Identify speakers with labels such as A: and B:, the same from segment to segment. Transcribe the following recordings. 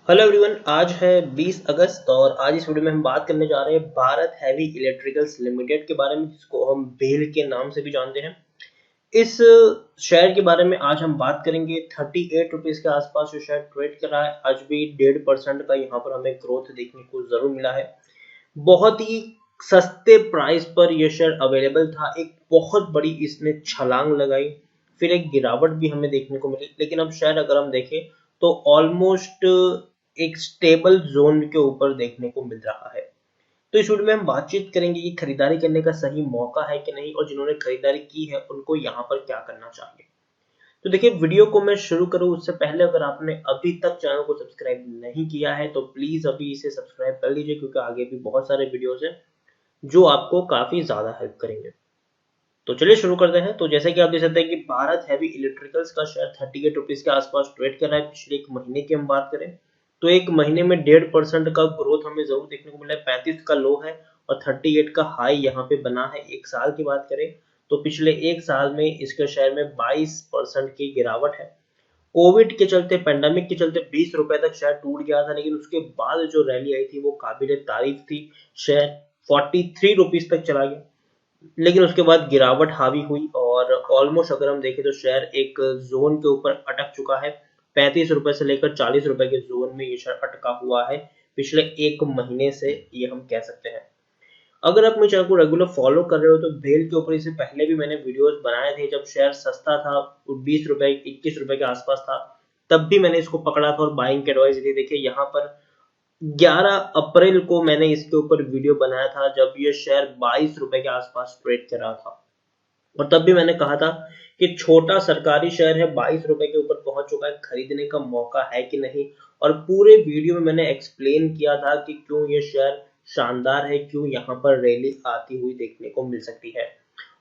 A: Hello everyone, आज है 20 अगस्त और आज इस वीडियो में हम बात करने जा रहे हैं भारत हैवी इलेक्ट्रिकल्स लिमिटेड के बारे में, जिसको हम बेल के नाम से भी जानते हैं। इस शेयर के बारे में आज हम बात करेंगे। 38 रुपीज के आसपास जो शेयर ट्रेड कर रहा है, आज भी 1.5% का यहाँ पर हमें ग्रोथ देखने को जरूर मिला है। बहुत ही सस्ते प्राइस पर यह शेयर अवेलेबल था। एक बहुत बड़ी इसने छलांग लगाई, फिर एक गिरावट भी हमें देखने को मिली, लेकिन अब शेयर अगर हम देखें तो ऑलमोस्ट एक स्टेबल जोन के ऊपर देखने को मिल रहा है। तो इस वीडियो में हम बातचीत करेंगे कि खरीदारी करने का सही मौका है कि नहीं, और जिन्होंने खरीदारी की है उनको यहाँ पर क्या करना चाहिए। तो देखिए, वीडियो को मैं शुरू करूं उससे पहले अगर आपने अभी तक चैनल को सब्सक्राइब नहीं किया है तो प्लीज अभी इसे सब्सक्राइब कर लीजिए, क्योंकि आगे भी बहुत सारे वीडियोस हैं जो आपको काफी ज्यादा हेल्प करेंगे। तो चलिए शुरू करते हैं। तो जैसे कि आप देख सकते हैं कि भारत हैवी इलेक्ट्रिकल्स का शेयर 38 रुपीज के आसपास ट्रेड कर रहा है। पिछले एक महीने की हम बात करें तो एक महीने में 1.5% का ग्रोथ हमें जरूर देखने को मिला है। 35 का लो है और 38 का हाई यहाँ पे बना है। एक साल की बात करें तो पिछले एक साल में इसके शेयर में 22% की गिरावट है। कोविड के चलते, पैंडेमिक के चलते 20 रुपए तक शेयर टूट गया था, लेकिन उसके बाद जो रैली आई थी वो काबिले तारीफ थी। शेयर 43 रुपीज तक चला गया, लेकिन उसके बाद गिरावट हावी हुई और ऑलमोस्ट अगर हम देखें तो शेयर एक जोन के ऊपर अटक चुका है। 35 रुपए से लेकर 40 रुपए के जोन में ये शेयर अटका हुआ है पिछले एक महीने से, ये हम कह सकते हैं। अगर आप मेरे चैनल को रेगुलर फॉलो कर रहे हो तो भेल के ऊपर इससे पहले भी मैंने वीडियोस बनाए थे। जब शेयर सस्ता था, 20 रुपए 21 रुपए के आसपास था, तब भी मैंने इसको पकड़ा था और बाइंग की एडवाइस दी। देखिए यहाँ पर 11 अप्रैल को मैंने इसके ऊपर वीडियो बनाया था जब ये शेयर 22 रुपए के आसपास ट्रेड कर रहा था, और तब भी मैंने कहा था कि छोटा सरकारी शेयर है, 22 रुपए के ऊपर पहुंच चुका है, खरीदने का मौका है कि नहीं। और पूरे वीडियो में मैंने एक्सप्लेन किया था कि क्यों ये शेयर शानदार है, क्यों यहाँ पर रैली आती हुई देखने को मिल सकती है।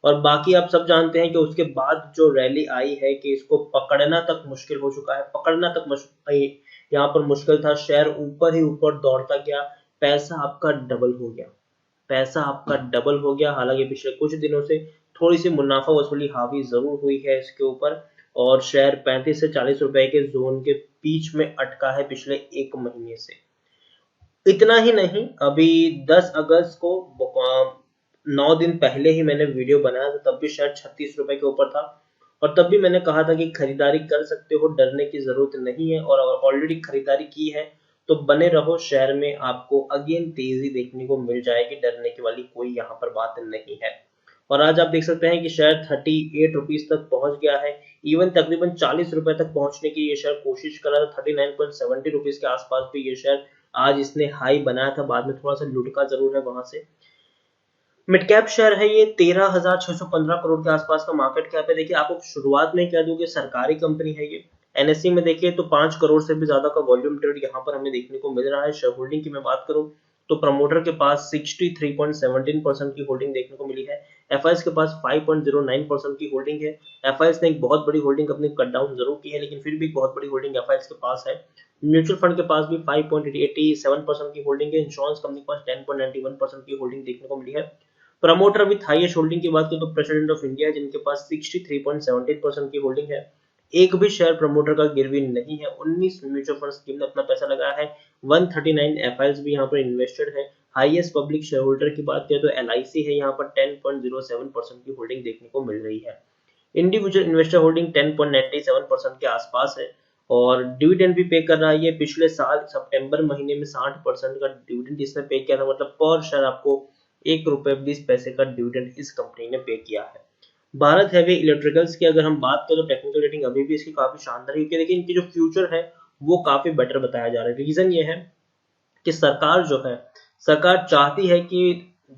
A: और बाकी आप सब जानते हैं कि उसके बाद जो रैली आई है कि इसको पकड़ना तक मुश्किल हो चुका है। पकड़ना तक यहाँ पर मुश्किल था। शेयर ऊपर ही ऊपर दौड़ता गया, पैसा आपका डबल हो गया। पैसा आपका डबल हो गया। हालांकि पिछले कुछ दिनों से थोड़ी सी मुनाफा वसूली हावी जरूर हुई है इसके ऊपर, और शेयर 35 से 40 रुपए के जोन के बीच में अटका है पिछले एक महीने से। इतना ही नहीं, अभी 10 अगस्त को 9 दिन पहले ही मैंने वीडियो बनाया था, तब भी शेयर 36 रुपए के ऊपर था। और तब भी मैंने कहा था कि खरीदारी कर सकते हो, डरने की जरूरत नहीं है। और ऑलरेडी खरीदारी की है तो बने रहो शेयर में, आपको अगेन तेजी देखने को मिल जाएगी। डरने की वाली कोई यहाँ पर बात नहीं है। और आज आप देख सकते हैं कि शेयर 38 रुपीज तक पहुंच गया है। इवन तकरीबन 40 रुपए तक पहुंचने की ये शेयर कोशिश कर रहा था। 39.70 रुपीज के आसपास भी ये शेयर आज इसने हाई बनाया था, बाद में थोड़ा सा लुढ़का जरूर है वहां से। मिड कैप शेयर है ये, 13,615 करोड़ के आसपास का मार्केट कैप है। देखिए, आपको शुरुआत में कह दूं कि सरकारी कंपनी है ये। एनएससी में देखिए तो 5 करोड़ से भी ज्यादा का वॉल्यूम ट्रेड यहाँ पर हमें देखने को मिल रहा है। शेयर होल्डिंग की मैं बात करूं तो प्रमोटर के पास 63.17% की होल्डिंग देखने को मिली है। एफआईएस के पास 5.09% की होल्डिंग है। एफआईएस ने एक बहुत बड़ी होल्डिंग अपनी कट डाउन जरूर की है, लेकिन फिर भी एक बहुत बड़ी होल्डिंग एफआईएस के पास है। म्यूचुअल फंड के पास भी 5.87% की होल्डिंग है। इंश्योरेंस कंपनी के पास 10.91% की होल्डिंग देखने को मिली है। प्रमोटर विथ हाईएस्ट होल्डिंग की बात करें तो प्रेसिडेंट ऑफ इंडिया है, जिनके पास 63.17% की होल्डिंग है। एक भी शेयर प्रमोटर का गिरवी नहीं है। 19 म्यूचुअल फंड स्कीम ने अपना पैसा लगाया है। 139 एफआईएस भी यहाँ पर इन्वेस्टेड है। हाईएस्ट पब्लिक शेयर होल्डर की बात करें तो एलआईसी है, यहाँ पर 10.07% की होल्डिंग देखने को मिल रही है। इंडिविजुअल इन्वेस्टर होल्डिंग 10.97% के आसपास है, और डिविडेंड भी पे कर रहा है। ये पिछले साल सितंबर महीने में 60% का डिविडेंड इसने पे किया था। मतलब पर शेयर आपको 1 रुपए 20 पैसे का डिविडेंड इस कंपनी ने पे किया है। भारत हैवी इलेक्ट्रिकल्स की अगर हम बात करें तो टेक्निकल रेटिंग अभी भी इसकी काफी शानदार है, क्योंकि देखिए इनकी जो फ्यूचर है वो काफी बेटर बताया जा रहा है। रीजन ये है कि सरकार जो है, सरकार चाहती है कि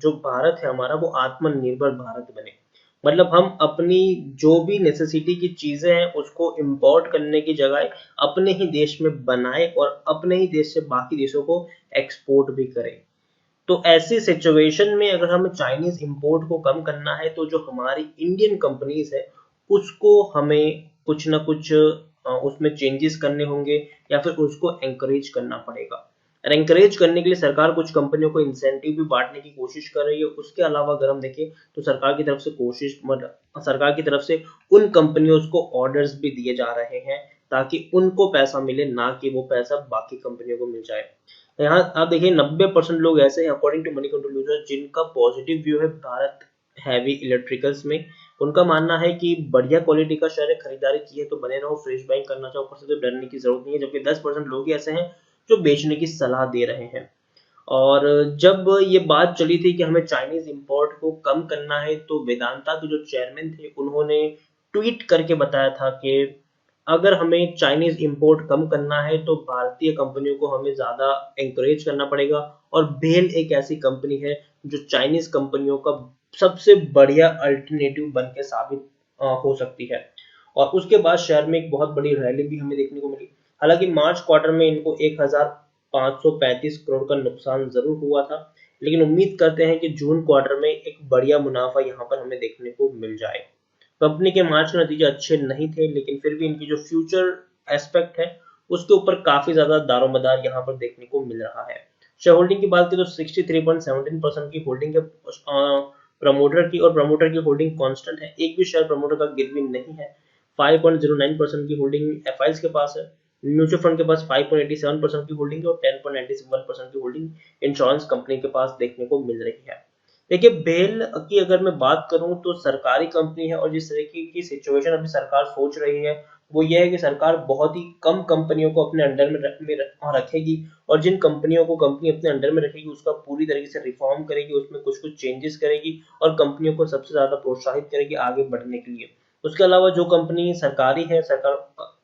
A: जो भारत है हमारा वो आत्मनिर्भर भारत बने। मतलब हम अपनी जो भी नेसेसिटी की चीजें हैं उसको इंपोर्ट करने की जगह अपने ही देश में बनाए और अपने ही देश से बाकी देशों को एक्सपोर्ट भी करें। तो ऐसी सिचुएशन में अगर हमें चाइनीज इंपोर्ट को कम करना है तो जो हमारी इंडियन कंपनीज है उसको हमें कुछ ना कुछ उसमें चेंजेस करने होंगे, या फिर उसको एंकरेज करना पड़ेगा। और एंकरेज करने के लिए सरकार कुछ कंपनियों को इंसेंटिव भी बांटने की कोशिश कर रही है। उसके अलावा अगर हम देखें तो सरकार की तरफ से कोशिश, मतलब सरकार की तरफ से उन कंपनियों को ऑर्डर्स भी दिए जा रहे हैं ताकि उनको पैसा मिले, ना कि वो पैसा बाकी कंपनियों को मिल जाए। यहाँ आप देखिए 90% लोग ऐसे हैं according to Moneycontrol user जिनका पॉजिटिव व्यू है भारत हैवी इलेक्ट्रिकल्स में। उनका मानना है कि बढ़िया क्वालिटी का शेयर है, खरीदारी की है तो बने रहो, फ्रेश बाइंग करना चाहो ऊपर से तो डरने की जरूरत नहीं है। जबकि 10% लोग ही ऐसे हैं जो बेचने की सलाह दे रहे हैं। और जब ये बात चली थी कि हमें चाइनीज इंपोर्ट को कम करना है तो वेदांता के जो चेयरमैन थे उन्होंने ट्वीट करके बताया था कि अगर हमें चाइनीज इंपोर्ट कम करना है तो भारतीय कंपनियों को हमें ज्यादा एंकरेज करना पड़ेगा। और बेल एक ऐसी कंपनी है जो चाइनीज कंपनियों का सबसे बढ़िया अल्टरनेटिव बन के साबित हो सकती है। और उसके बाद शेयर में एक बहुत बड़ी रैली भी हमें देखने को मिली। हालांकि मार्च क्वार्टर में इनको 1535 करोड़ का नुकसान जरूर हुआ था, लेकिन उम्मीद करते हैं कि जून क्वार्टर में एक बढ़िया मुनाफा यहाँ पर हमें देखने को मिल जाए। कंपनी के मार्च के नतीजे अच्छे नहीं थे, लेकिन फिर भी इनकी जो फ्यूचर एस्पेक्ट है उसके ऊपर काफी ज्यादा दारोमदार यहाँ पर देखने को मिल रहा है। शेयर होल्डिंग की बात करें तो 63.17% की होल्डिंग है प्रमोटर की, और प्रमोटर की होल्डिंग कांस्टेंट है, एक भी शेयर प्रमोटर का गिरवी नहीं है। 5.09% की होल्डिंग एफआईएस के पास है, म्यूचुअल फंड के पास 5.87% की होल्डिंग है और 10.91% की होल्डिंग इंश्योरेंस कंपनी के पास देखने को मिल रही है। देखिए बेल की अगर मैं बात करूं तो सरकारी कंपनी है, और जिस तरीके की सिचुएशन अभी सरकार सोच रही है वो ये है कि सरकार बहुत ही कम कंपनियों को अपने अंडर में रखेगी, और जिन कंपनियों को कंपनी अपने अंडर में रखेगी उसका पूरी तरीके से रिफॉर्म करेगी, उसमें कुछ कुछ चेंजेस करेगी और कंपनियों को सबसे ज्यादा प्रोत्साहित करेगी आगे बढ़ने के लिए। उसके अलावा जो कंपनी सरकारी है, सरकार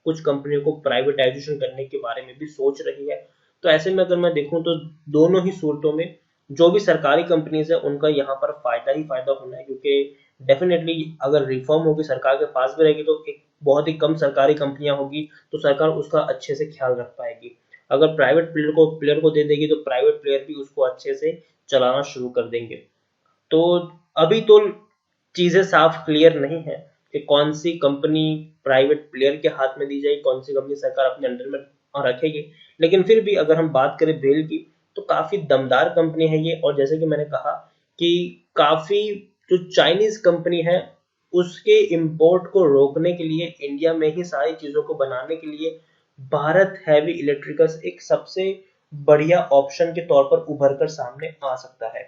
A: कुछ कंपनियों को प्राइवेटाइजेशन करने के बारे में भी सोच रही है। तो ऐसे में अगर मैं देखूं तो दोनों ही सूरतों में जो भी सरकारी कंपनीज है उनका यहाँ पर फायदा ही फायदा होना है, क्योंकि डेफिनेटली अगर रिफॉर्म होगी सरकार के पास भी रहेगी तो एक बहुत ही कम सरकारी कंपनियां होगी तो सरकार उसका अच्छे से ख्याल रख पाएगी। अगर प्राइवेट प्लेयर को दे देगी तो प्राइवेट प्लेयर भी उसको अच्छे से चलाना शुरू कर देंगे। तो अभी तो चीजें साफ क्लियर नहीं है कि कौन सी कंपनी प्राइवेट प्लेयर के हाथ में दी जाएगी, कौन सी कंपनी सरकार अपने अंडर में रखेगी। लेकिन फिर भी अगर हम बात करें बेल की तो काफी दमदार कंपनी है ये, और जैसे कि मैंने कहा कि काफी जो चाइनीज कंपनी है उसके इंपोर्ट को रोकने के लिए, इंडिया में ही सारी चीजों को बनाने के लिए भारत हैवी इलेक्ट्रिकल्स एक सबसे बढ़िया ऑप्शन के तौर पर उभर कर सामने आ सकता है।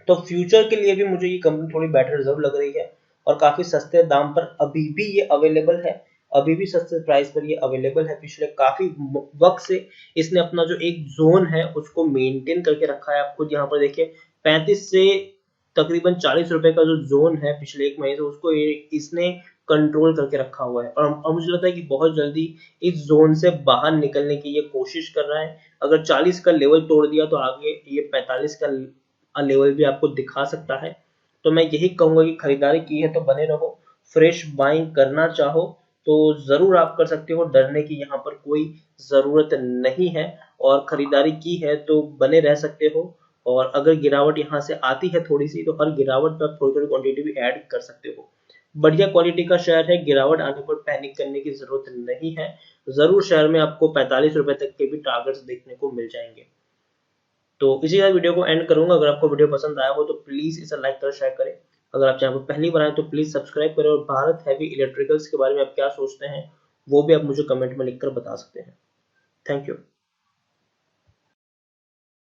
A: तो फ्यूचर के लिए भी मुझे ये कंपनी थोड़ी बेटर जरूर लग रही है, और काफी सस्ते दाम पर अभी भी ये अवेलेबल है, अभी भी सस्ते प्राइस पर ये अवेलेबल है। पिछले काफी वक्त से इसने अपना जो एक जोन है उसको मेंटेन करके रखा है। आप खुद यहाँ पर देखिए 35 से तकरीबन 40 रुपए का जो जोन है पिछले एक महीने से उसको इसने कंट्रोल करके रखा हुआ है, और मुझे लगता है कि बहुत जल्दी इस जोन से बाहर निकलने की ये कोशिश कर रहा है। अगर 40 का लेवल तोड़ दिया तो आगे ये 45 का लेवल भी आपको दिखा सकता है। तो मैं यही कहूंगा कि खरीदारी की है तो बने रहो, फ्रेश बाइंग करना चाहो तो जरूर आप कर सकते हो, डरने की यहाँ पर कोई जरूरत नहीं है। और खरीदारी की है तो बने रह सकते हो, और अगर गिरावट यहाँ से आती है थोड़ी सी तो हर गिरावट पर थोड़ी थोड़ी क्वांटिटी भी ऐड कर सकते हो। बढ़िया क्वालिटी का शेयर है, गिरावट आने पर पैनिक करने की जरूरत नहीं है। जरूर शेयर में आपको 45 रुपए तक के भी टारगेट्स देखने को मिल जाएंगे। तो इसी के साथ वीडियो को एंड करूंगा। अगर आपको वीडियो पसंद आया हो तो प्लीज इसे लाइक कर शेयर करें। अगर आप चैनल पर पहली बार आए तो प्लीज सब्सक्राइब करें, और भारत हैवी इलेक्ट्रिकल्स के बारे में आप क्या सोचते हैं वो भी आप मुझे कमेंट में लिखकर बता सकते हैं। Thank you.